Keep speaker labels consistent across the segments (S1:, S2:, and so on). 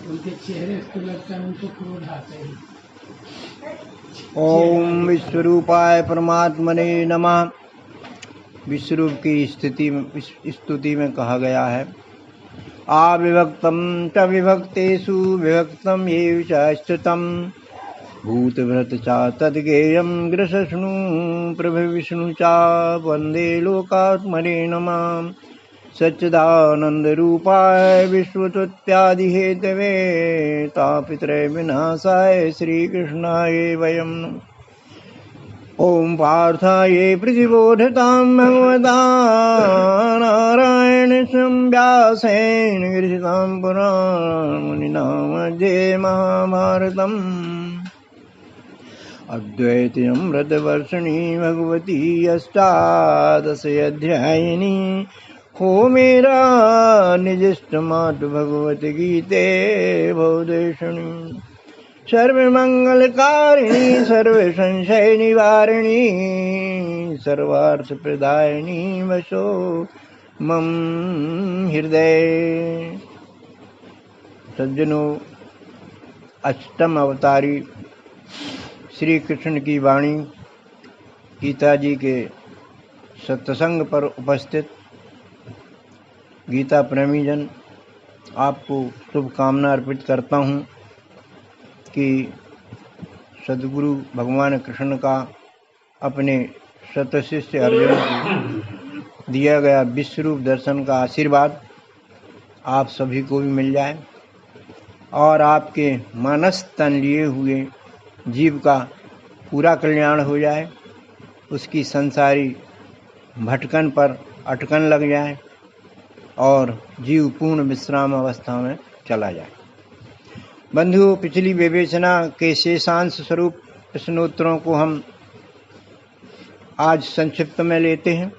S1: उनके चेहरे को लगता है उनको क्रोध आता है।
S2: ओम विश्वरूपाय परमात्मने नमः। विश्वरूप की स्तुति में कहा गया है, आविभक्तं च विभक्तेषु विभक्तं येव च स्थितं भूतभृत च तद्गेयं गृहशृणु प्रभविष्णु च वन्दे लोकात्मने नमः। सच्चिदानन्दरूपाय विश्वोत्पत्त्यादिहेतवे तापत्रय विनाशाय श्रीकृष्णाय वयं नमः। ओम पार्थाये प्रतिबोधतां भगवता नारायणेन व्यासेन विरचितां पुराणमुनिना मध्ये महाभारतम्। अद्वैतामृतवर्षिणी भगवती अष्टादशाध्यायिनी हो मेरा निजिष्टमातु भगवत गीते भवदेशिणी। सर्वमंगलकारिणी सर्वसंशय निवारिणी सर्वार्थप्रदायिनी वशो मम हृदय। सज्जनों, अष्टम अवतारी श्री कृष्ण की वाणी गीता जी के सत्संग पर उपस्थित गीता प्रेमीजन, आपको शुभकामना अर्पित करता हूँ कि सद्गुरु भगवान कृष्ण का अपने शतशिष्य अर्जुन को दिया गया विश्वरूप दर्शन का आशीर्वाद आप सभी को भी मिल जाए और आपके मानस तन लिए हुए जीव का पूरा कल्याण हो जाए, उसकी संसारी भटकन पर अटकन लग जाए और जीव पूर्ण विश्राम अवस्था में चला जाए। बंधुओं, पिछली विवेचना के शेषांश स्वरूप प्रश्नोत्तरों को हम आज संक्षिप्त में लेते हैं।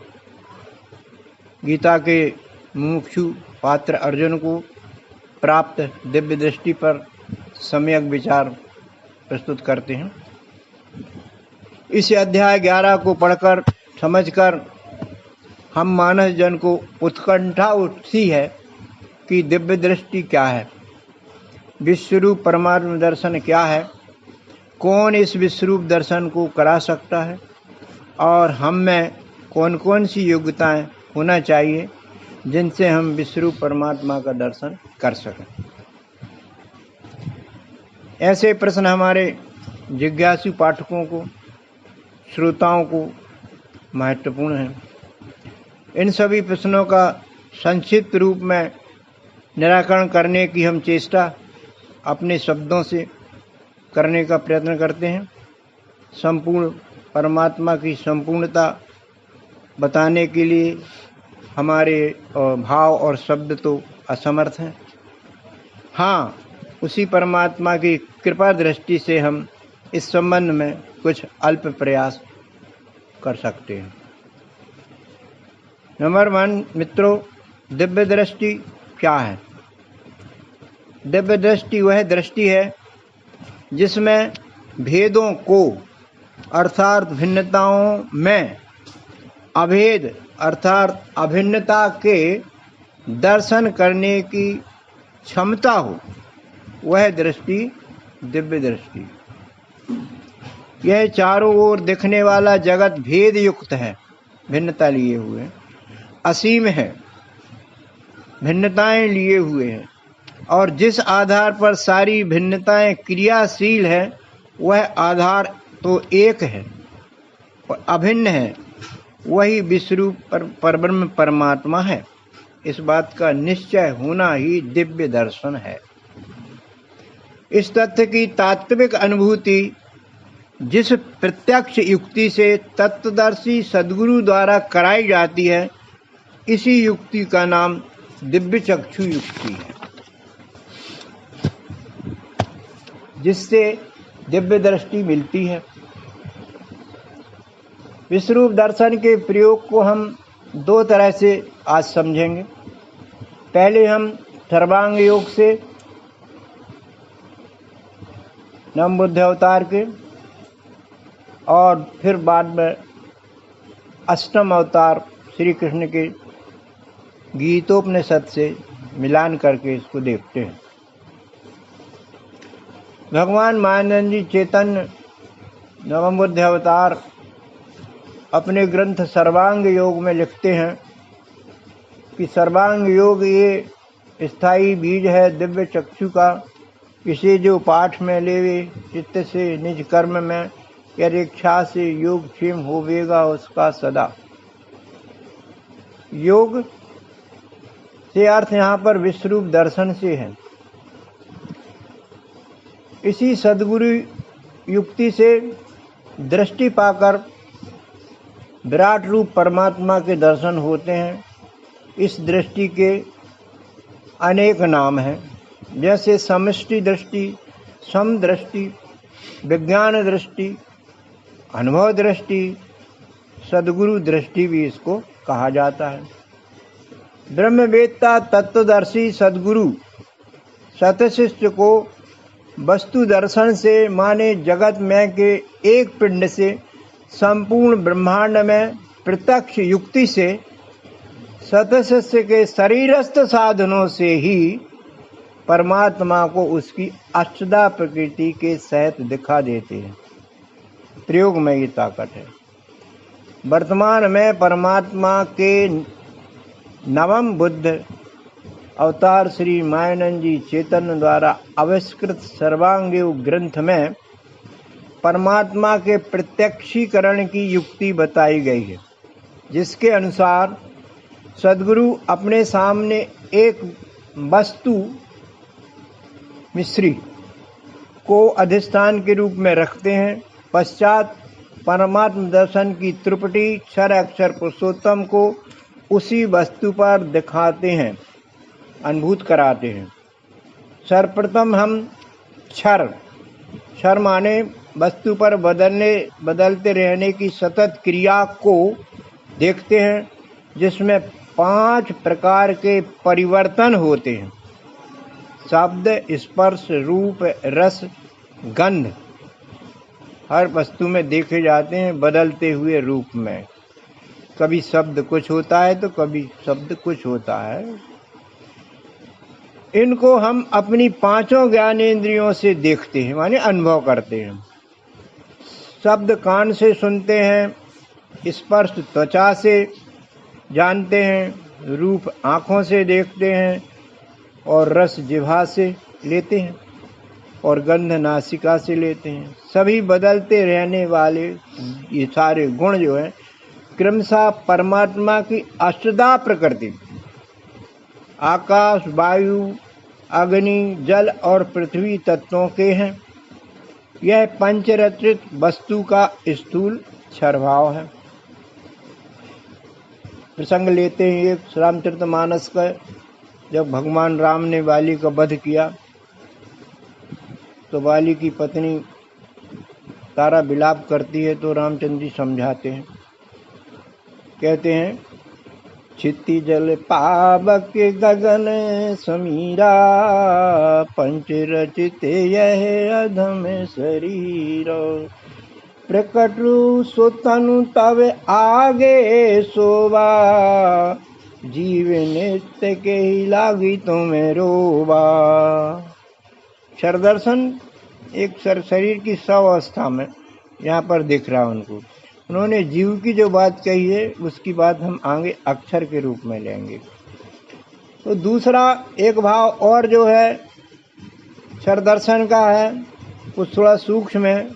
S2: गीता के मुमुक्षु पात्र अर्जुन को प्राप्त दिव्य दृष्टि पर सम्यक विचार प्रस्तुत करते हैं। इस अध्याय 11 को पढ़कर समझकर हम मानस जन को उत्कंठा उठती है कि दिव्य दृष्टि क्या है, विश्वरूप परमात्मा दर्शन क्या है, कौन इस विश्वरूप दर्शन को करा सकता है और हम में कौन कौन सी योग्यताएं होना चाहिए जिनसे हम विश्वरूप परमात्मा का दर्शन कर सकें। ऐसे प्रश्न हमारे जिज्ञासु पाठकों को, श्रोताओं को महत्वपूर्ण हैं। इन सभी प्रश्नों का संक्षिप्त रूप में निराकरण करने की हम चेष्टा अपने शब्दों से करने का प्रयत्न करते हैं। संपूर्ण परमात्मा की संपूर्णता बताने के लिए हमारे भाव और शब्द तो असमर्थ हैं। हाँ, उसी परमात्मा की कृपा दृष्टि से हम इस संबंध में कुछ अल्प प्रयास कर सकते हैं। नंबर 1, मित्रों, दिव्य दृष्टि क्या है? दिव्य दृष्टि वह दृष्टि है जिसमें भेदों को अर्थात भिन्नताओं में अभेद अर्थात अभिन्नता के दर्शन करने की क्षमता हो, वह दृष्टि दिव्य दृष्टि। यह चारों ओर दिखने वाला जगत भेद युक्त है, भिन्नता लिए हुए, असीम है, भिन्नताएं लिए हुए हैं और जिस आधार पर सारी भिन्नताएं क्रियाशील है वह आधार तो एक है और अभिन्न है, वही विश्वरूप परब्रह्म परमात्मा है। इस बात का निश्चय होना ही दिव्य दर्शन है। इस तथ्य की तात्विक अनुभूति जिस प्रत्यक्ष युक्ति से तत्वदर्शी सद्गुरु द्वारा कराई जाती है, इसी युक्ति का नाम दिव्य चक्षु युक्ति है, जिससे दिव्य दृष्टि मिलती है। विश्वरूप दर्शन के प्रयोग को हम 2 तरह से आज समझेंगे। पहले हम सर्वांग योग से नव बुद्ध अवतार के और फिर बाद में अष्टम अवतार श्री कृष्ण के गीतोपनिषद से मिलान करके इसको देखते हैं। भगवान मायानंद जी चैतन्य नवम बुद्ध अवतार अपने ग्रंथ सर्वांग योग में लिखते हैं कि सर्वांग योग ये स्थायी बीज है दिव्य चक्षु का, इसे जो पाठ में लेवे चित्त से निज कर्म में, यदि इच्छा से योग क्षेम होवेगा उसका सदा। योग से अर्थ यहाँ पर विश्वरूप दर्शन से है। इसी सद्गुरु युक्ति से दृष्टि पाकर विराट रूप परमात्मा के दर्शन होते हैं। इस दृष्टि के अनेक नाम हैं, जैसे समष्टि दृष्टि, समदृष्टि, विज्ञान दृष्टि, अनुभव दृष्टि, सद्गुरु दृष्टि भी इसको कहा जाता है। ब्रह्मवेत्ता तत्वदर्शी सद्गुरु सतशिष्य को वस्तु दर्शन से माने जगत में के एक पिंड से संपूर्ण ब्रह्मांड में प्रत्यक्ष युक्ति से सतशिष्य के शरीरस्थ साधनों से ही परमात्मा को उसकी अष्टधा प्रकृति के सहित दिखा देते हैं। प्रयोग में ये ताकत है। वर्तमान में परमात्मा के नवम बुद्ध अवतार श्री मायानंद जी चैतन्य द्वारा आविष्कृत सर्वांग योग ग्रंथ में परमात्मा के प्रत्यक्षीकरण की युक्ति बताई गई है, जिसके अनुसार सद्गुरु अपने सामने एक वस्तु मिश्री को अधिष्ठान के रूप में रखते हैं। पश्चात परमात्म दर्शन की त्रिपुटी क्षर अक्षर पुरुषोत्तम को उसी वस्तु पर दिखाते हैं, अनुभूत कराते हैं। सर्वप्रथम हम क्षर माने वस्तु पर बदलते रहने की सतत क्रिया को देखते हैं, जिसमें 5 प्रकार के परिवर्तन होते हैं। शब्द, स्पर्श, रूप, रस, गंध हर वस्तु में देखे जाते हैं बदलते हुए रूप में। कभी शब्द कुछ होता है तो कभी शब्द कुछ होता है। इनको हम अपनी 5 ज्ञानेंद्रियों से देखते हैं, माने अनुभव करते हैं। शब्द कान से सुनते हैं, स्पर्श त्वचा से जानते हैं, रूप आँखों से देखते हैं और रस जिह्वा से लेते हैं और गंध नासिका से लेते हैं। सभी बदलते रहने वाले ये सारे गुण जो हैं क्रमशः परमात्मा की अष्टधा प्रकृति आकाश, वायु, अग्नि, जल और पृथ्वी तत्वों के हैं। यह पंचरचित वस्तु का स्थूल क्षरभाव है। प्रसंग लेते हैं एक रामचरितमानस का। जब भगवान राम ने बाली का वध किया तो बाली की पत्नी तारा विलाप करती है, तो रामचंद्र जी समझाते हैं, कहते हैं छिति जल पावक गगन समीरा, पंच रचित यह अधम शरीर, प्रकट सो तनु तब आगे सोवा, जीव नित्य के ही लागी तुम्हें रोवा। शरदर्शन एक शरीर की अवस्था में यहाँ पर दिख रहा उनको। उन्होंने जीव की जो बात कही है उसकी बात हम आगे अक्षर के रूप में लेंगे। तो दूसरा एक भाव और जो है शरदर्शन का है, वो थोड़ा सूक्ष्म है।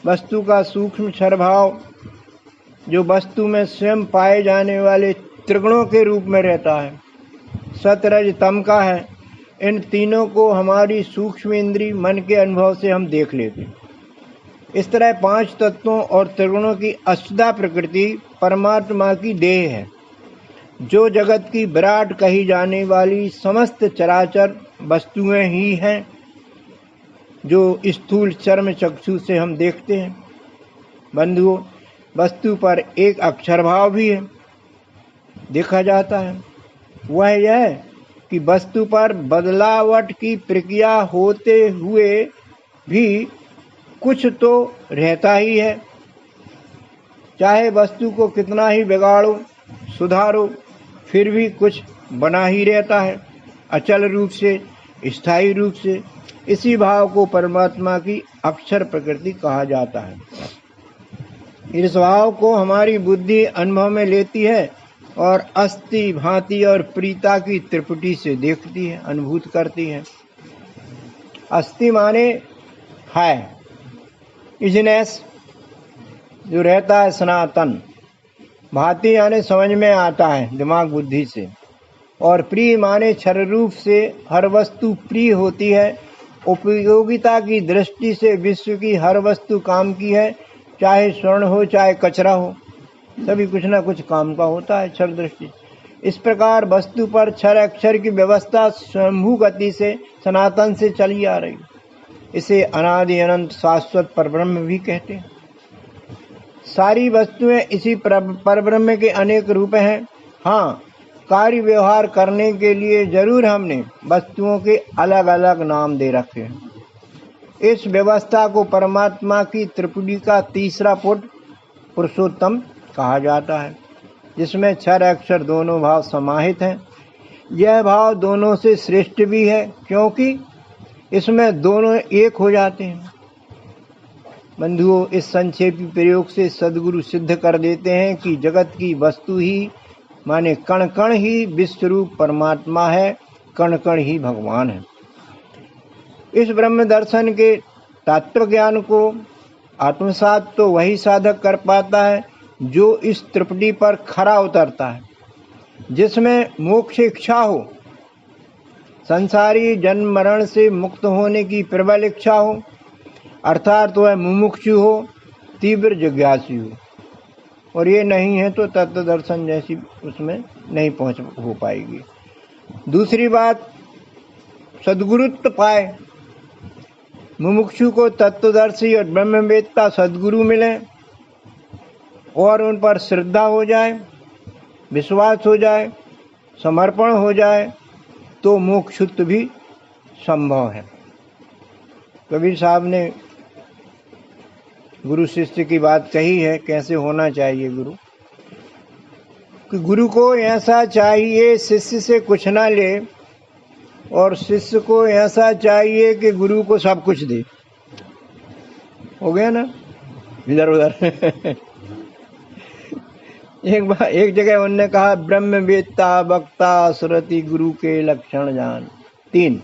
S2: वस्तु का सूक्ष्म क्षर भाव जो वस्तु में स्वयं पाए जाने वाले त्रिगुणों के रूप में रहता है, सतरज तम का है। इन तीनों को हमारी सूक्ष्म इंद्री मन के अनुभव से हम देख लेते हैं। इस तरह 5 तत्वों और त्रिगुणों की अष्टधा प्रकृति परमात्मा की देह है, जो जगत की विराट कही जाने वाली समस्त चराचर वस्तुएं ही हैं, जो स्थूल चर्म चक्षु से हम देखते हैं। बंधुओं, वस्तु पर एक अक्षर भाव भी है, देखा जाता है। वह यह कि वस्तु पर बदलावट की प्रक्रिया होते हुए भी कुछ तो रहता ही है। चाहे वस्तु को कितना ही बिगाड़ो सुधारो, फिर भी कुछ बना ही रहता है, अचल रूप से, स्थायी रूप से। इसी भाव को परमात्मा की अक्षर प्रकृति कहा जाता है। इस भाव को हमारी बुद्धि अनुभव में लेती है और अस्थि भांति और प्रीता की त्रिपुटी से देखती है, अनुभूत करती है। अस्थि माने है, इजनेस, जो रहता है सनातन। भांति यानी समझ में आता है दिमाग बुद्धि से। और प्रिय माने क्षर रूप से हर वस्तु प्रिय होती है। उपयोगिता की दृष्टि से विश्व की हर वस्तु काम की है, चाहे स्वर्ण हो चाहे कचरा हो, सभी कुछ ना कुछ काम का होता है क्षर दृष्टि। इस प्रकार वस्तु पर क्षर अक्षर की व्यवस्था स्वयंभू गति से सनातन से चली आ रही। इसे अनादि अनंत शाश्वत परब्रह्म भी कहते हैं। सारी वस्तुएं इसी परब्रह्म के अनेक रूप हैं। हाँ, कार्य व्यवहार करने के लिए जरूर हमने वस्तुओं के अलग अलग नाम दे रखे हैं। इस व्यवस्था को परमात्मा की त्रिपुटी का तीसरा पुट पुरुषोत्तम कहा जाता है, जिसमें क्षर अक्षर दोनों भाव समाहित हैं। यह भाव दोनों से श्रेष्ठ भी है, क्योंकि इसमें दोनों एक हो जाते हैं। बंधुओं, इस संक्षेपी प्रयोग से सद्गुरु सिद्ध कर देते हैं कि जगत की वस्तु ही माने कण कण ही विश्वरूप परमात्मा है, कण कण ही भगवान है। इस ब्रह्म दर्शन के तत्व ज्ञान को आत्मसात तो वही साधक कर पाता है जो इस त्रिपुटी पर खरा उतरता है, जिसमें मोक्ष इच्छा हो, संसारी जन्म मरण से मुक्त होने की प्रबल इच्छा हो, अर्थात वह मुमुक्षु हो, तीव्र जिज्ञासु हो। और ये नहीं है तो तत्व दर्शन जैसी उसमें नहीं पहुंच हो पाएगी। दूसरी बात, सद्गुरुत्व पाए। मुमुक्षु को तत्वदर्शी और ब्रह्मवेत्ता सद्गुरु मिले और उन पर श्रद्धा हो जाए, विश्वास हो जाए, समर्पण हो जाए, तो मोक्षुत्व भी संभव है। कबीर साहब ने गुरु शिष्य की बात कही है, कैसे होना चाहिए गुरु, कि गुरु को ऐसा चाहिए शिष्य से कुछ ना ले, और शिष्य को ऐसा चाहिए कि गुरु को सब कुछ दे। हो गया ना इधर उधर। एक जगह उन्होंने कहा, ब्रह्मवेत्ता वक्ता सुरति गुरु के लक्षण जान। 3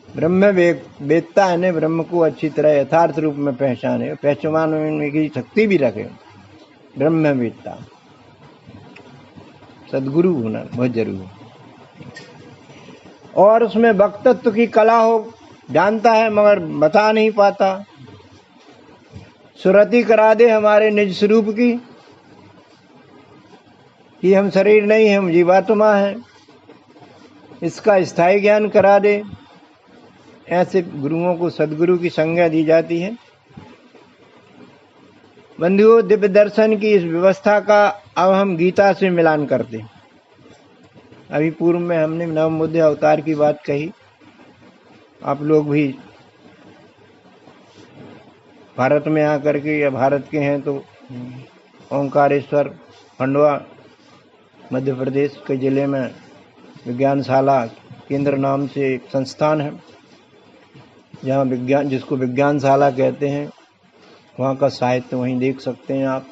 S2: ब्रह्म वेत्ता है, ब्रह्म को अच्छी तरह यथार्थ रूप में पहचाने, पहचानने की शक्ति भी रखे। ब्रह्मवेत्ता, सद्गुरु होना बहुत जरूरी है। और उसमें वक्तत्व की कला हो, जानता है मगर बता नहीं पाता। सुरति करा दे हमारे निज स्वरूप की, कि हम शरीर नहीं, हम जीवात्मा हैं, इसका स्थायी ज्ञान करा दे। ऐसे गुरुओं को सद्गुरु की संज्ञा दी जाती है। बंधुओं, दिव्य दर्शन की इस व्यवस्था का अब हम गीता से मिलान करते हैं। अभी पूर्व में हमने नवम बुद्ध अवतार की बात कही। आप लोग भी भारत में आकर के, या भारत के हैं तो ओंकारेश्वर, खंडवा, मध्य प्रदेश के जिले में विज्ञानशाला केंद्र नाम से एक संस्थान है, जहाँ विज्ञान, जिसको विज्ञानशाला कहते हैं, वहाँ का साहित्य वहीं देख सकते हैं आप।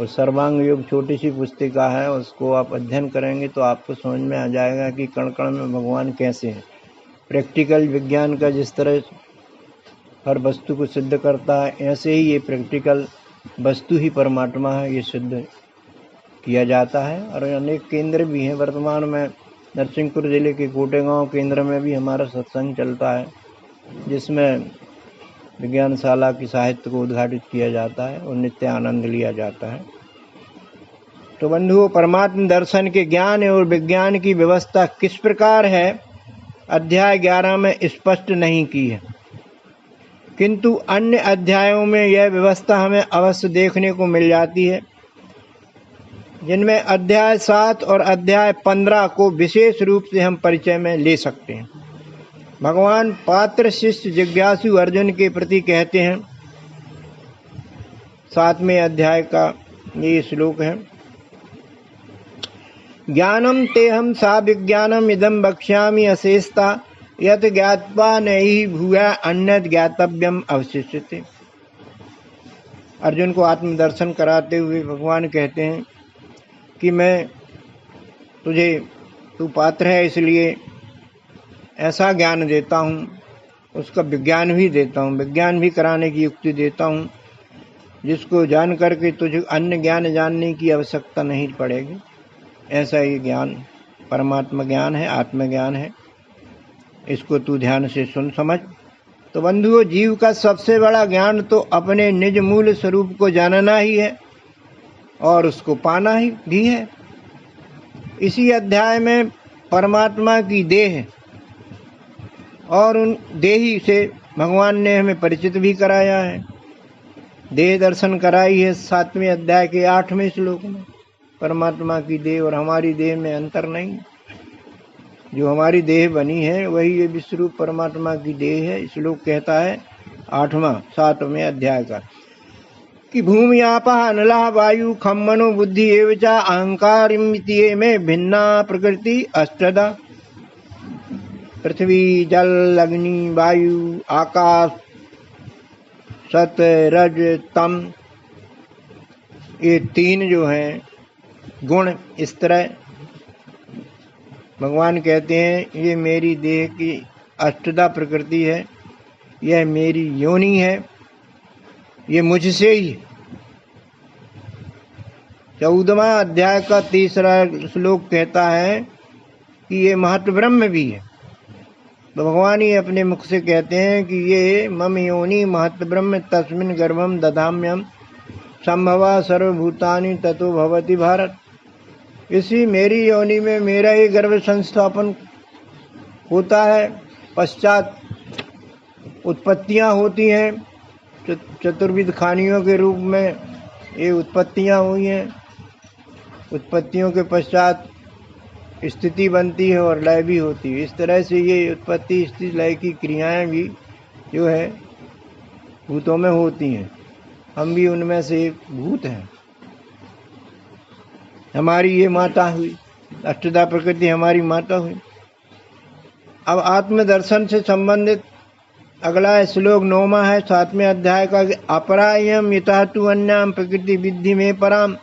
S2: और सर्वांग योग छोटी सी पुस्तिका है, उसको आप अध्ययन करेंगे तो आपको समझ में आ जाएगा कि कण कण में भगवान कैसे हैं। प्रैक्टिकल विज्ञान का जिस तरह हर वस्तु को सिद्ध करता है, ऐसे ही ये प्रैक्टिकल वस्तु ही परमात्मा है, ये सिद्ध किया जाता है। और अनेक केंद्र भी हैं। वर्तमान में नरसिंहपुर जिले के कोटेगांव केंद्र में भी हमारा सत्संग चलता है, जिसमें विज्ञानशाला की साहित्य को उद्घाटित किया जाता है और नित्य आनंद लिया जाता है। तो बंधुओं, परमात्म दर्शन के ज्ञान और विज्ञान की व्यवस्था किस प्रकार है, अध्याय 11 में स्पष्ट नहीं की है, किंतु अन्य अध्यायों में यह व्यवस्था हमें अवश्य देखने को मिल जाती है, जिनमें अध्याय 7 और अध्याय 15 को विशेष रूप से हम परिचय में ले सकते हैं। भगवान पात्र शिष्य जिज्ञासु अर्जुन के प्रति कहते हैं, 7वें अध्याय का ये श्लोक है, ज्ञानम तेहम सा विज्ञानम इदम बक्ष्यामि अशेषता यत ज्ञात्वा नैहि भूया अन्यत् ज्ञातव्यम अवशिष्यते। अर्जुन को आत्मदर्शन कराते हुए भगवान कहते हैं कि मैं तू पात्र है इसलिए ऐसा ज्ञान देता हूँ, उसका विज्ञान भी देता हूँ, विज्ञान भी कराने की युक्ति देता हूँ, जिसको जान करके तुझे अन्य ज्ञान जानने की आवश्यकता नहीं पड़ेगी। ऐसा ये ज्ञान परमात्मा ज्ञान है, आत्मज्ञान है। इसको तू ध्यान से सुन समझ। तो बंधुओं, जीव का सबसे बड़ा ज्ञान तो अपने निज मूल स्वरूप को जानना ही है और उसको पाना ही भी है। इसी अध्याय में परमात्मा की देह और उन देही से भगवान ने हमें परिचित भी कराया है। देह दर्शन कराई है 7वें अध्याय के 8वें श्लोक में। परमात्मा की देह और हमारी देह में अंतर नहीं। जो हमारी देह बनी है वही ये विश्वरूप परमात्मा की देह है। श्लोक कहता है 7वें अध्याय का कि भूमि आपा अनला वायु खम मनो बुद्धि एवं अहंकार में भिन्ना प्रकृति अष्टदा। पृथ्वी जल अग्नि वायु आकाश सत रज तम, ये 3 जो हैं गुण, इस तरह भगवान कहते हैं ये मेरी देह की अष्टदा प्रकृति है, यह मेरी योनि है, ये मुझसे ही। 14वां अध्याय का 3रा श्लोक कहता है कि ये महत्व ब्रह्म भी है। तो भगवान ही अपने मुख से कहते हैं कि ये मम योनि महत्व ब्रह्म तस्मिन् गर्भम दधाम्यम संभवा सर्वभूतानि ततो भवति भारत। इसी मेरी योनि में मेरा ही गर्भ संस्थापन होता है, पश्चात उत्पत्तियां होती हैं। चतुर्विध खानियों के रूप में ये उत्पत्तियां हुई हैं। उत्पत्तियों के पश्चात स्थिति बनती है और लय भी होती है। इस तरह से ये उत्पत्ति स्थिति लय की क्रियाएं भी जो है भूतों में होती हैं। हम भी उनमें से एक भूत हैं। हमारी ये माता हुई, अष्टदा प्रकृति हमारी माता हुई। अब आत्मदर्शन से संबंधित अगला श्लोक 9वां है 7वें अध्याय का। अपरायम यथा तु अन्याम प्रकृति विद्धि में पराम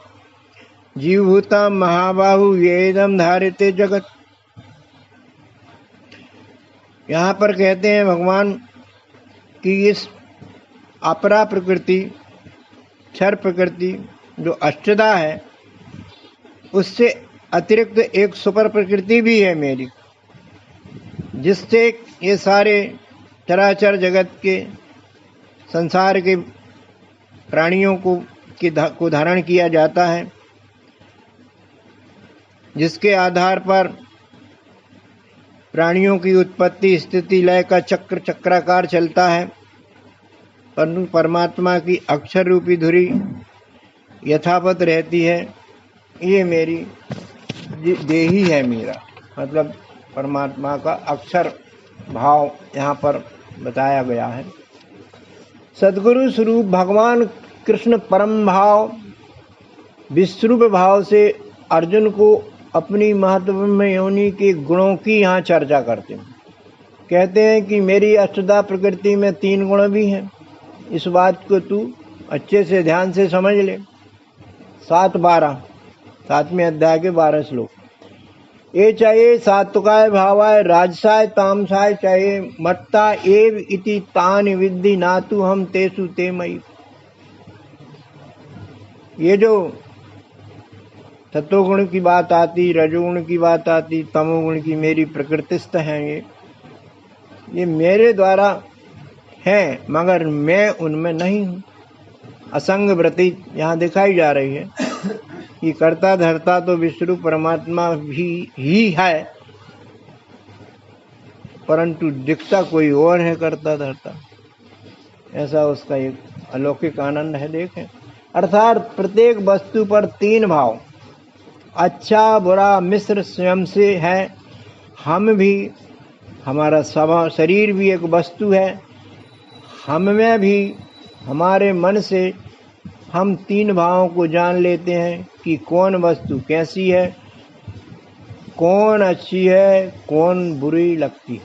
S2: जीवभूता महाबाहु येदम धारिते जगत। यहाँ पर कहते हैं भगवान कि इस अपरा प्रकृति, क्षर प्रकृति जो अष्टदा है, उससे अतिरिक्त एक सुपर प्रकृति भी है मेरी, जिससे ये सारे चराचर जगत के संसार के प्राणियों को धारण किया जाता है, जिसके आधार पर प्राणियों की उत्पत्ति स्थिति लय का चक्राकार चलता है। परंतु परमात्मा की अक्षर रूपी धुरी यथावत रहती है। ये मेरी देही है मेरा, मतलब परमात्मा का अक्षर भाव यहाँ पर बताया गया है। सद्गुरु स्वरूप भगवान कृष्ण परम भाव विश्वरूप भाव से अर्जुन को अपनी महत्वपूर्ण योनि के गुणों की यहाँ चर्चा करते हैं। कहते हैं कि मेरी अष्टदा प्रकृति में 3 गुण भी हैं। इस बात को तू अच्छे से ध्यान से समझ ले। 7वें अध्याय के 12 श्लोक। ये चाहे सात्विकाय भावाय राजसाय तामसाय चाहे मत्ता एव इति तानि विद्धि नातु हम तेसु ते मयि। ये जो सत्वगुण की बात आती, रजोगुण की बात आती, तमोगुण की मेरी प्रकृतिस्थ हैं, ये मेरे द्वारा हैं, मगर मैं उनमें नहीं हूँ। असंग वृत्ति यहाँ दिखाई जा रही है कि कर्ता धर्ता तो विश्वरूप परमात्मा भी ही है, परंतु दिखता कोई और है कर्ता धर्ता। ऐसा उसका एक अलौकिक आनंद है। देखें, अर्थात प्रत्येक वस्तु पर 3 भाव, अच्छा बुरा मिश्र स्वयं से है। हम भी, हमारा शरीर भी एक वस्तु है। हम में भी, हमारे मन से हम 3 भावों को जान लेते हैं कि कौन वस्तु कैसी है, कौन अच्छी है, कौन बुरी लगती है।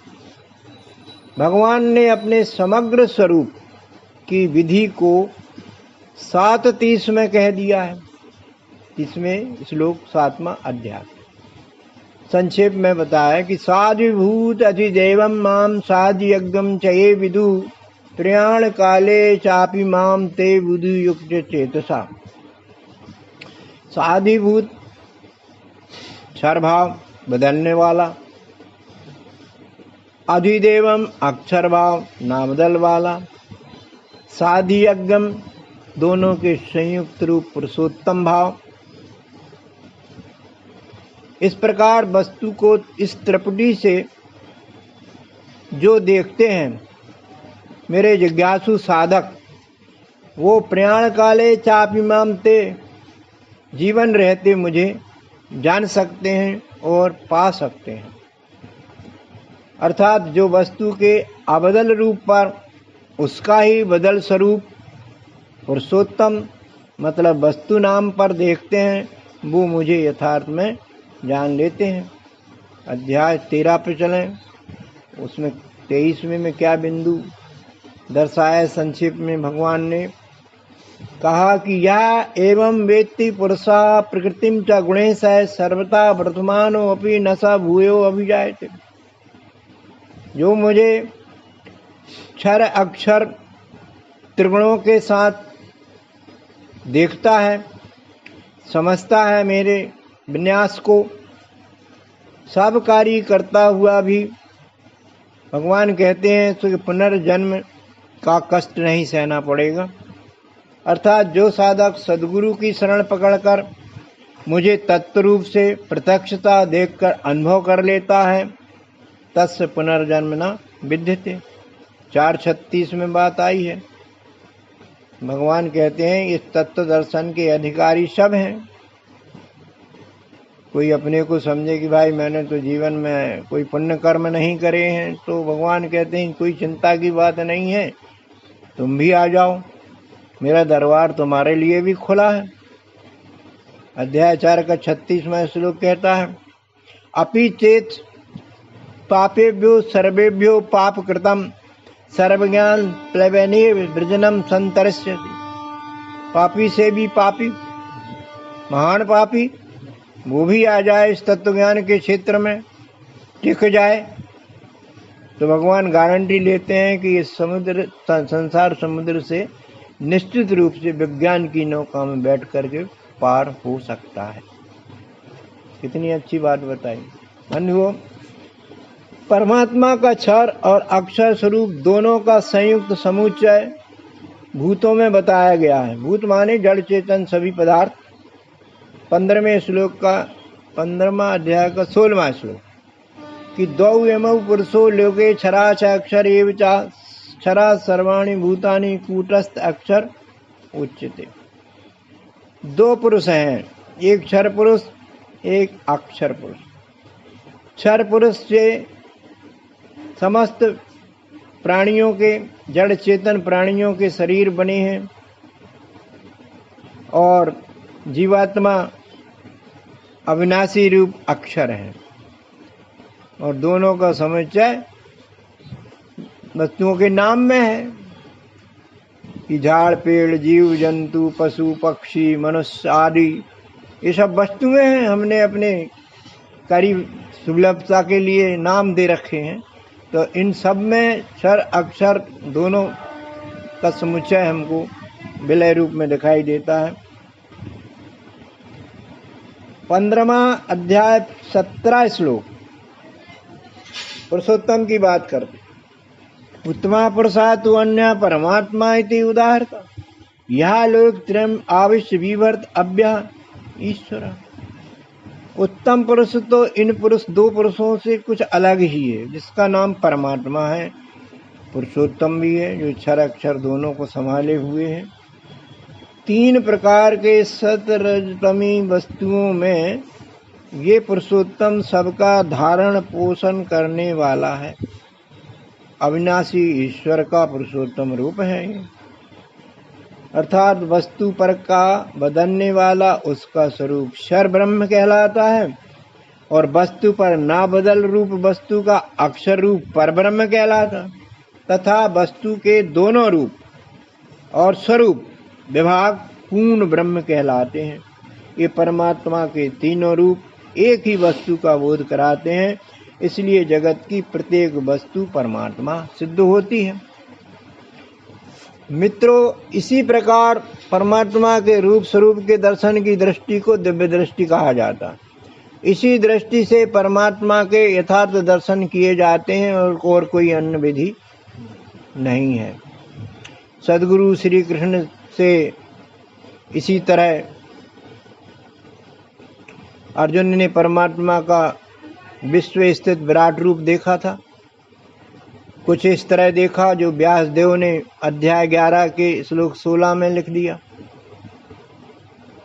S2: भगवान ने अपने समग्र स्वरूप की विधि को 7:30 में कह दिया है। इसमें श्लोक 7वां अध्याय संक्षेप में बताया कि साधिभूत अधिदेवम माम साधियज्ञम चये विदु प्रयाण काले चापि माम ते बुधु युक्त चेतसा। साधिभूत क्षर भाव बदलने वाला, अधिदेवम अक्षर भाव ना बदल वाला, साधियज्ञम दोनों के संयुक्त रूप पुरुषोत्तम भाव। इस प्रकार वस्तु को इस त्रिपुटी से जो देखते हैं मेरे जिज्ञासु साधक, वो प्रयाण काले चापि मामते, जीवन रहते मुझे जान सकते हैं और पा सकते हैं। अर्थात जो वस्तु के अबदल रूप पर उसका ही बदल स्वरूप पुरुषोत्तम मतलब वस्तु नाम पर देखते हैं, वो मुझे यथार्थ में जान लेते हैं। अध्याय 13 पे चलें, उसमें 23वें में क्या बिंदु दर्शाया संक्षेप में भगवान ने कहा कि यह एवं वेत्ति पुरुषा प्रकृतिम च गुणेश सर्वथा वर्तमानो अपि न स भूयो अभिजायते। जो मुझे क्षर अक्षर त्रिगुणों के साथ देखता है, समझता है, मेरे विन्यास को सब कार्य करता हुआ भी भगवान कहते हैं तो पुनर्जन्म का कष्ट नहीं सहना पड़ेगा। अर्थात जो साधक सद्गुरु की शरण पकड़कर मुझे तत्व रूप से प्रत्यक्षता देखकर अनुभव कर लेता है, तस्य पुनर्जन्म न विद्यते। 4:36 में बात आई है। भगवान कहते हैं इस तत्व दर्शन के अधिकारी सब हैं। कोई अपने को समझे कि भाई मैंने तो जीवन में कोई पुण्य कर्म नहीं करे हैं, तो भगवान कहते हैं कोई चिंता की बात नहीं है, तुम भी आ जाओ, मेरा दरबार तुम्हारे लिए भी खुला है। अध्याय 4 का 36वां श्लोक कहता है अपि चेत पापेभ्यो सर्वेभ्यो पाप कृतम सर्वज्ञान प्लवने वृजनम संतरस्यति। पापी से भी पापी, महान पापी, वो भी आ जाए इस तत्व ज्ञान के क्षेत्र में, टिक जाए, तो भगवान गारंटी लेते हैं कि इस समुद्र संसार समुद्र से निश्चित रूप से विज्ञान की नौका में बैठ करके पार हो सकता है। कितनी अच्छी बात बताई। बंधुओं, परमात्मा का क्षर और अक्षर स्वरूप दोनों का संयुक्त समुच्चय भूतों में बताया गया है। भूत माने जड़ चेतन सभी पदार्थ। 15वें श्लोक का 15वां अध्याय का 16वां श्लोक कि द्वौ यमौ पुरुषो लोके क्षरा च अक्षर एव च क्षरा सर्वाणि भूतानि कूटस्थ अक्षर उच्यते। दो पुरुष हैं, एक क्षर पुरुष, एक अक्षर पुरुष। क्षर पुरुष से समस्त प्राणियों के, जड़ चेतन प्राणियों के शरीर बने हैं और जीवात्मा अविनाशी रूप अक्षर है, और दोनों का समुच्चय वस्तुओं के नाम में है कि झाड़ पेड़ जीव जंतु पशु पक्षी मनुष्य आदि ये सब वस्तुएं हैं। हमने अपने करीब सुलभता के लिए नाम दे रखे हैं, तो इन सब में क्षर अक्षर दोनों का समुच्चय हमको विलय रूप में दिखाई देता है। 15वां अध्याय 17 श्लोक पुरुषोत्तम की बात करते। उत्तमा पुरुषा तु अन्य परमात्मा इति उदाहरता यह लोक त्रयम् आविश्य विवर्त अभ्य ईश्वर। उत्तम पुरुष तो इन दो पुरुषों से कुछ अलग ही है, जिसका नाम परमात्मा है। पुरुषोत्तम भी है जो क्षर अक्षर दोनों को संभाले हुए है। 3 प्रकार के सतरजतमी वस्तुओं में ये पुरुषोत्तम सबका धारण पोषण करने वाला है। अविनाशी ईश्वर का पुरुषोत्तम रूप है, अर्थात वस्तु पर का बदलने वाला उसका स्वरूप क्षर ब्रह्म कहलाता है, और वस्तु पर ना बदल रूप वस्तु का अक्षर रूप पर ब्रह्म कहलाता है। तथा वस्तु के दोनों रूप और स्वरूप विभाग पूर्ण ब्रह्म कहलाते हैं। ये परमात्मा के तीनों रूप एक ही वस्तु का बोध कराते हैं, इसलिए जगत की प्रत्येक वस्तु परमात्मा सिद्ध होती है। मित्रों, इसी प्रकार परमात्मा के रूप स्वरूप के दर्शन की दृष्टि को दिव्य दृष्टि कहा जाता है। इसी दृष्टि से परमात्मा के यथार्थ दर्शन किए जाते हैं और कोई अन्य विधि नहीं है। सद्गुरु श्री कृष्ण से इसी तरह अर्जुन ने परमात्मा का विश्व स्थित विराट रूप देखा था। कुछ इस तरह देखा जो व्यास देव ने अध्याय 11 के श्लोक 16 में लिख दिया।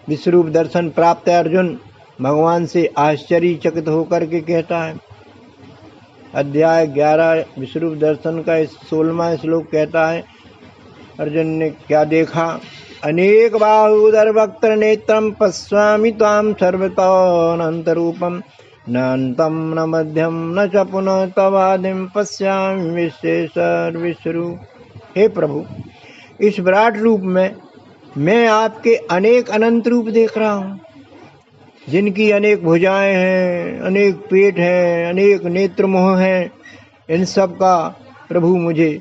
S2: विश्वरूप दर्शन प्राप्त अर्जुन भगवान से आश्चर्यचकित होकर के कहता है। अध्याय 11 विश्वरूप दर्शन का 16वां श्लोक कहता है, अर्जुन ने क्या देखा? अनेक बाहुदर वक्त्र नेत्रम पश्यामि त्वां सर्वतोऽनंत रूपम न अंतम न मध्यम न च पुनः तवादिम पश्यामि विश्वेश्वर विश्वरूप। हे प्रभु, इस विराट रूप में मैं आपके अनेक अनंत रूप देख रहा हूँ, जिनकी अनेक भुजाएं हैं, अनेक पेट हैं, अनेक नेत्र मोह हैं। इन सब का प्रभु मुझे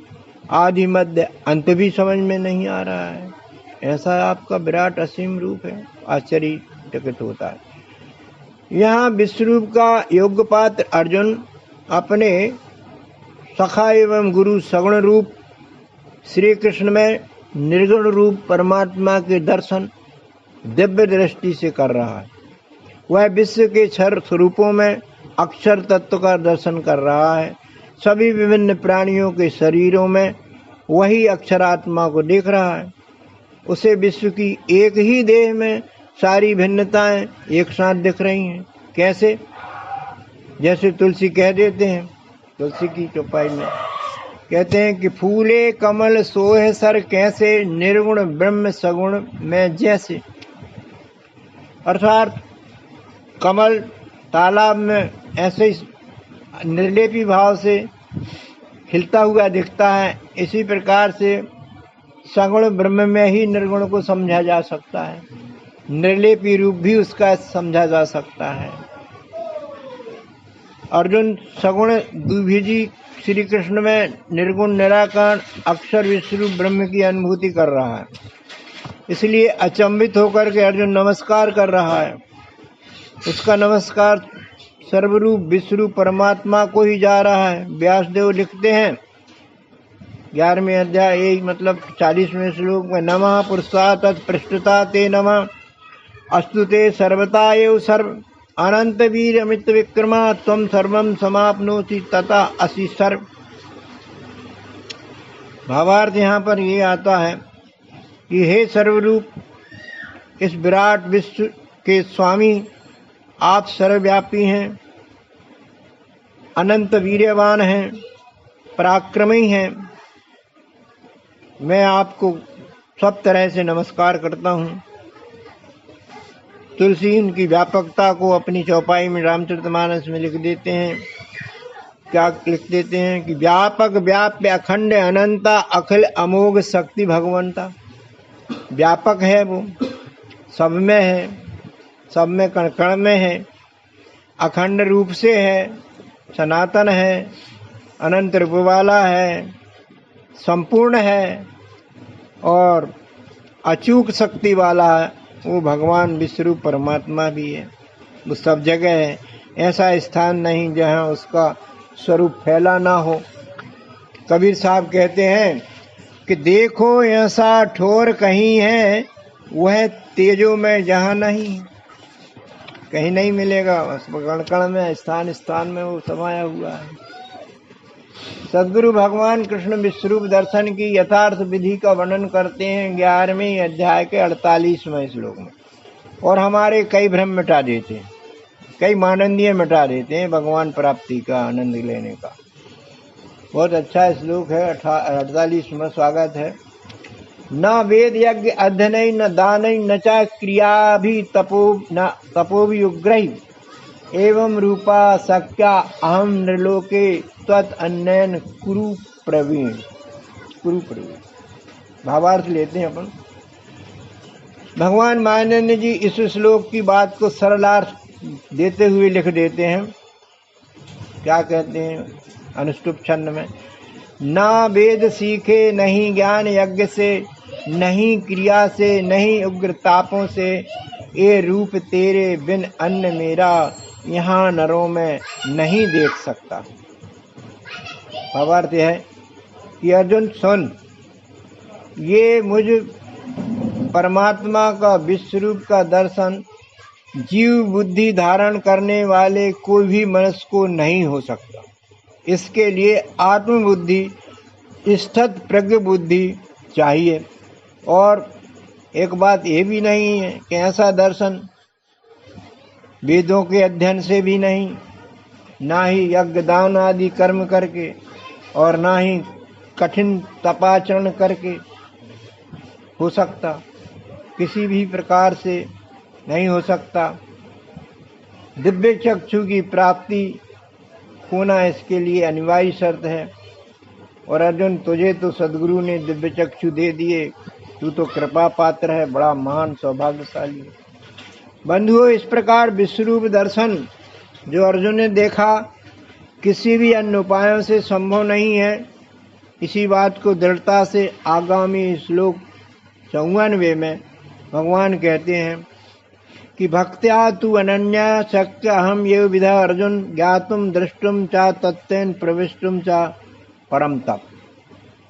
S2: आदि मध्य अंत भी समझ में नहीं आ रहा है। ऐसा आपका विराट असीम रूप है, आश्चर्यचकित होता है। यहाँ विश्वरूप का योग्य पात्र अर्जुन अपने सखा एवं गुरु सगुण रूप श्री कृष्ण में निर्गुण रूप परमात्मा के दर्शन दिव्य दृष्टि से कर रहा है। वह विश्व के क्षर स्वरूपों में अक्षर तत्व का दर्शन कर रहा है। सभी विभिन्न प्राणियों के शरीरों में वही अक्षरात्मा को देख रहा है। उसे विश्व की एक ही देह में सारी भिन्नताएं एक साथ दिख रही हैं। कैसे? जैसे तुलसी कह देते हैं, तुलसी की चौपाई में कहते हैं कि फूले कमल सोहे सर कैसे, निर्गुण ब्रह्म सगुण में जैसे। अर्थात कमल तालाब में ऐसे ही निर्लेपी भाव से खिलता हुआ दिखता है, इसी प्रकार से सगुण ब्रह्म में ही निर्गुण को समझा जा सकता है। निर्लेपी रूप भी उसका समझा जा सकता है। अर्जुन सगुण द्विभीजी श्री कृष्ण में निर्गुण निराकार अक्षर विश्वरूप ब्रह्म की अनुभूति कर रहा है। इसलिए अचंभित होकर के अर्जुन नमस्कार कर रहा है। उसका नमस्कार सर्वरूप विश्वरूप परमात्मा को ही जा रहा है। व्यासदेव लिखते हैं 11वें अध्याय एक मतलब 40वें श्लोक में, नमः पुरुषात् तत्पृष्ठता ते नमः अस्तुते सर्वता एव सर्व अनंत वीर अमित विक्रमा त्वं सर्वं समाप्नोति तथा असि सर्व। भावार्थ यहाँ पर ये आता है कि हे सर्वरूप, इस विराट विश्व के स्वामी आप सर्वव्यापी हैं, अनंत वीर्यवान हैं, पराक्रमी हैं। मैं आपको सब तरह से नमस्कार करता हूँ। तुलसी इनकी व्यापकता को अपनी चौपाई में रामचरितमानस में लिख देते हैं। क्या लिख देते हैं कि व्यापक व्याप्य अखंड अनंता अखिल अमोघ शक्ति भगवंता। व्यापक है वो, सब में है, सब में कण कण में है, अखंड रूप से है, सनातन है, अनंत रूप वाला है, संपूर्ण है और अचूक शक्ति वाला है। वो भगवान विश्वरूप परमात्मा भी है, वो सब जगह है। ऐसा स्थान नहीं जहाँ उसका स्वरूप फैला ना हो। कबीर साहब कहते हैं कि देखो ऐसा ठोर कहीं है, वह तेजो में जहाँ नहीं, कहीं नहीं मिलेगा। कण कण में, स्थान स्थान में वो समाया हुआ है। सद्गुरु भगवान कृष्ण विश्वरूप दर्शन की यथार्थ विधि का वर्णन करते हैं 11वें अध्याय के 48वें श्लोक में, और हमारे कई भ्रम मिटा देते हैं, कई मानंदिय मिटा देते हैं भगवान प्राप्ति का आनंद लेने का। बहुत अच्छा श्लोक है, 48वां स्वागत है। न वेद यज्ञ अध्ययन न दान न च क्रिया भी तपो भी उग्रही एवं रूपा शक्या अहम नृलोके त्वत् अन्यन कुरु प्रवीण, कुरु प्रवीण। भावार्थ लेते हैं अपन। भगवान मानन्य जी इस श्लोक की बात को सरलार्थ देते हुए लिख देते हैं। क्या कहते हैं अनुष्टुप छंद में? ना वेद सीखे नहीं ज्ञान यज्ञ से, नहीं क्रिया से नहीं उग्र तापों से, ये रूप तेरे बिन अन्न मेरा यहाँ नरों में नहीं देख सकता। भावार्थ है कि अर्जुन सुन, ये मुझ परमात्मा का विश्वरूप का दर्शन जीव बुद्धि धारण करने वाले कोई भी मनुष्य को नहीं हो सकता। इसके लिए आत्मबुद्धि, स्थित प्रज्ञ बुद्धि चाहिए। और एक बात ये भी नहीं है कि ऐसा दर्शन वेदों के अध्ययन से भी नहीं, ना ही यज्ञ दान आदि कर्म करके, और ना ही कठिन तपाचरण करके हो सकता। किसी भी प्रकार से नहीं हो सकता। दिव्य चक्षु की प्राप्ति होना इसके लिए अनिवार्य शर्त है। और अर्जुन, तुझे तो सद्गुरु ने दिव्य चक्षु दे दिए, तू तो कृपा पात्र है, बड़ा महान सौभाग्यशाली है। बंधुओं, इस प्रकार विश्वरूप दर्शन जो अर्जुन ने देखा किसी भी अन्य उपायों से संभव नहीं है। इसी बात को दृढ़ता से आगामी श्लोक 94 में भगवान कहते हैं कि भक्त्या तु अनन्या शक्य अहम ये विधा अर्जुन ज्ञातुम दृष्टुम चा तत्तेन प्रविष्टुम चा परम तप।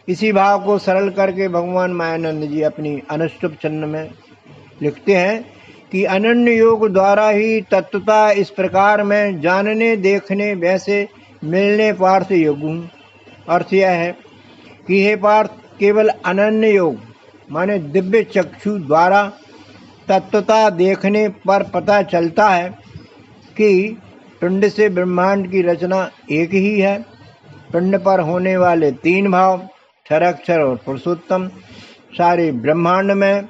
S2: इसी भाव को सरल करके भगवान मायानंद जी अपनी अनुष्टुप छंद में लिखते हैं कि अनन्य योग द्वारा ही तत्वता इस प्रकार में जानने देखने वैसे मिलने पार्थ योग हूँ। अर्थ यह है कि हे पार्थ, केवल अनन्य योग माने दिव्य चक्षु द्वारा तत्वता देखने पर पता चलता है कि पिंड से ब्रह्मांड की रचना एक ही है। पिंड पर होने वाले 3 भाव, क्षराक्षर और पुरुषोत्तम, सारे ब्रह्मांड में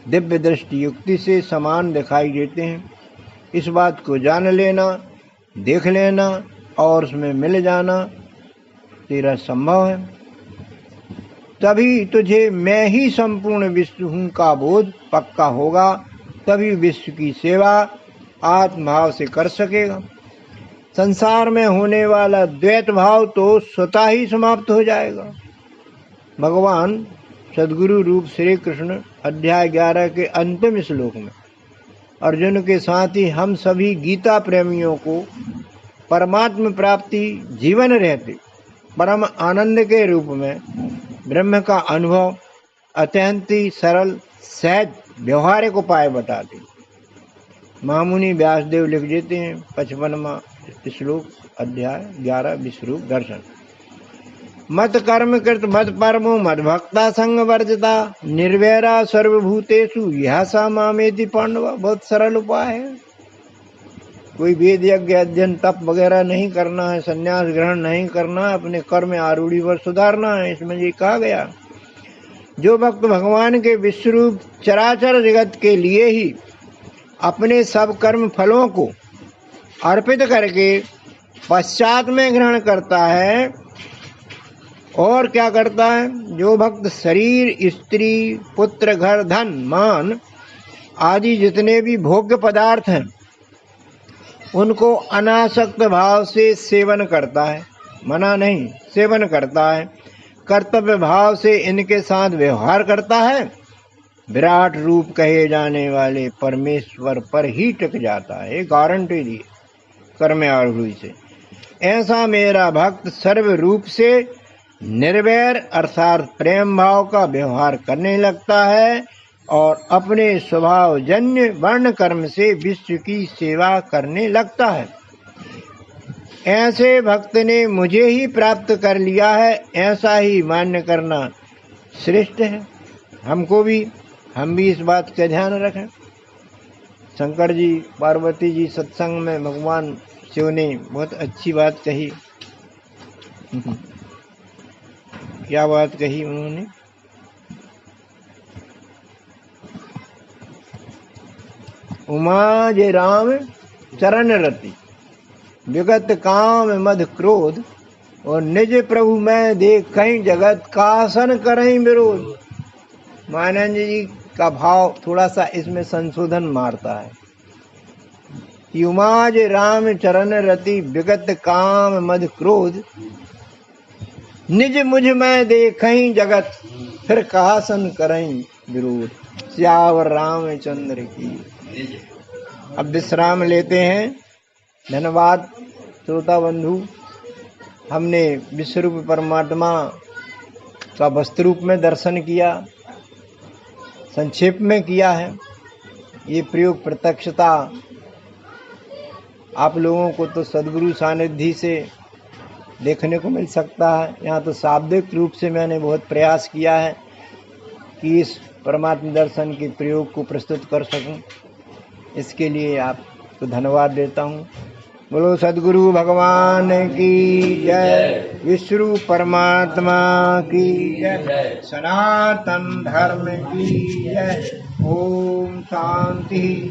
S2: दिव्य दृष्टि युक्ति से समान दिखाई देते हैं। इस बात को जान लेना, देख लेना और उसमें मिल जाना तेरा संभव है। तभी तुझे मैं ही संपूर्ण विश्व हूँ का बोध पक्का होगा। तभी विश्व की सेवा आत्मभाव से कर सकेगा। संसार में होने वाला द्वैत भाव तो स्वतः ही समाप्त हो जाएगा। भगवान सद्गुरु रूप श्री कृष्ण अध्याय 11 के अंतिम श्लोक में अर्जुन के साथ ही हम सभी गीता प्रेमियों को परमात्म प्राप्ति जीवन रहते परम आनंद के रूप में ब्रह्म का अनुभव अत्यंत ही सरल सहज व्यवहारिक उपाय बताते। महामुनि व्यासदेव लिख देते हैं 55वां श्लोक अध्याय 11 विश्वरूप दर्शन। मत कर्म कृत मत परमो मत भक्ता संग वर्जिता निर्वैरा सर्वभूतेषु यह सा मामेति पांडवा। बहुत सरल उपाय है। कोई वेद यज्ञ अध्ययन तप वगैरह नहीं करना है, संन्यास ग्रहण नहीं करना है, अपने कर्म आरूढ़ी पर सुधारना है। इसमें ये कहा गया जो भक्त भगवान के विश्वरूप चराचर जगत के लिए ही अपने सब कर्म फलों को अर्पित करके पश्चात में ग्रहण करता है। और क्या करता है? जो भक्त शरीर, स्त्री, पुत्र, घर, धन, मान आदि जितने भी भोग्य पदार्थ हैं उनको अनासक्त भाव से सेवन करता है, मना नहीं, सेवन करता है, कर्तव्य भाव से इनके साथ व्यवहार करता है, विराट रूप कहे जाने वाले परमेश्वर पर ही टिक जाता है। गारंटी दी कर्म आरूढ़ी से। ऐसा मेरा भक्त सर्व रूप से निर्वैर अर्थात प्रेम भाव का व्यवहार करने लगता है और अपने स्वभाव जन्य वर्ण कर्म से विश्व की सेवा करने लगता है। ऐसे भक्त ने मुझे ही प्राप्त कर लिया है, ऐसा ही मान्य करना श्रेष्ठ है। हम भी इस बात का ध्यान रखें। शंकर जी पार्वती जी सत्संग में भगवान शिव ने बहुत अच्छी बात कही। क्या बात कही उन्होंने? उमा जे राम चरण रति विगत काम मद क्रोध और निज प्रभु मैं देखहीं जगत कासन करहीं विरोध। मानंद जी का भाव थोड़ा सा इसमें संशोधन मारता है। युमाज राम चरण रति विगत काम मद क्रोध, निज मुझ में देखहीं जगत फिर कासन करहीं विरोध। सियावर रामचंद्र की। अब विश्राम लेते हैं। धन्यवाद श्रोता बंधु। हमने विश्वरूप परमात्मा का वस्तु रूप में दर्शन किया, संक्षेप में किया है। ये प्रयोग प्रत्यक्षता आप लोगों को तो सद्गुरु सानिध्य से देखने को मिल सकता है। यहाँ तो शाब्दिक रूप से मैंने बहुत प्रयास किया है कि इस परमात्मा दर्शन के प्रयोग को प्रस्तुत कर सकूं। इसके लिए आपको धन्यवाद देता हूँ। बोलो सद्गुरु भगवान की जय, विष्णु परमात्मा की जय, सनातन धर्म की जय। ओम शांति।